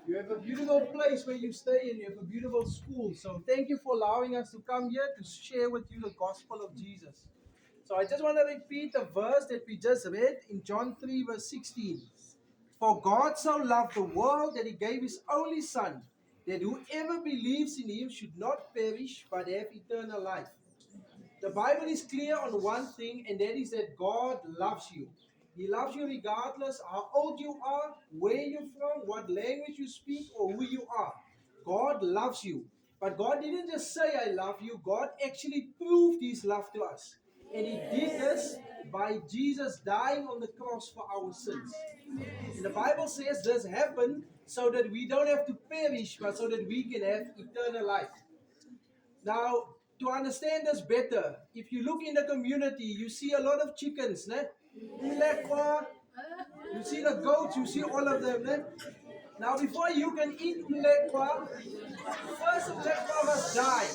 You have a beautiful place where you stay and you have a beautiful school. So thank you for allowing us to come here to share with you the gospel of Jesus. So I just want to repeat the verse that we just read in John 3, verse 16. For God so loved the world that he gave his only Son, that whoever believes in him should not perish but have eternal life. The Bible is clear on one thing, and that is that God loves you. He loves you regardless how old you are, where you're from, what language you speak, or who you are. God loves you. But God didn't just say, I love you. God actually proved his love to us. And he did this by Jesus dying on the cross for our sins. And the Bible says this happened so that we don't have to perish, but so that we can have eternal life. Now, to understand this better, if you look in the community, you see a lot of chickens, ne? Umlekwa, you see the goats, you see all of them, ne? Now, before you can eat umlekwa, first umlekwa must die.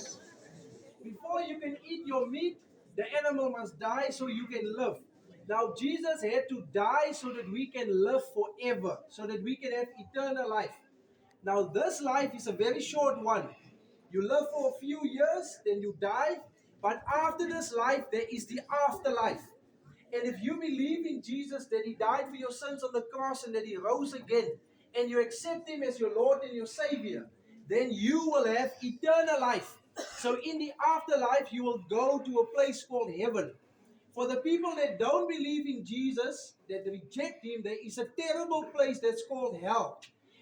Before you can eat your meat, the animal must die so you can live. Now, Jesus had to die so that we can live forever, so that we can have eternal life. Now, this life is a very short one. You live for a few years, then you die. But after this life, there is the afterlife. And if you believe in Jesus, that he died for your sins on the cross and that he rose again, and you accept him as your Lord and your Savior, then you will have eternal life. So in the afterlife, you will go to a place called heaven. For the people that don't believe in Jesus, that reject him, there is a terrible place that's called hell.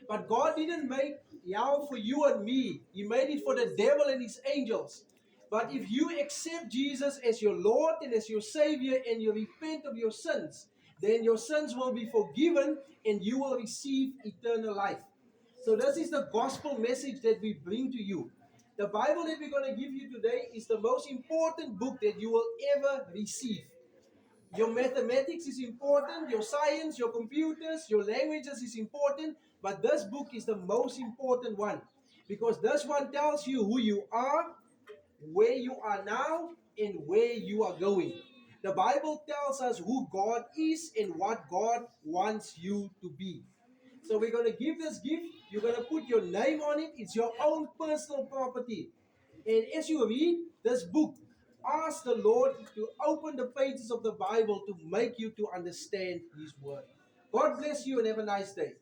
But God didn't make hell for you and me. He made it for the devil and his angels. But if you accept Jesus as your Lord and as your Savior and you repent of your sins, then your sins will be forgiven and you will receive eternal life. So this is the gospel message that we bring to you. The Bible that we're going to give you today is the most important book that you will ever receive. Your mathematics is important, your science, your computers, your languages is important, but this book is the most important one because this one tells you who you are, where you are now, and where you are going. The Bible tells us who God is and what God wants you to be. So we're going to give this gift. You're going to put your name on it. It's your own personal property. And as you read this book, ask the Lord to open the pages of the Bible to make you to understand his word. God bless you and have a nice day.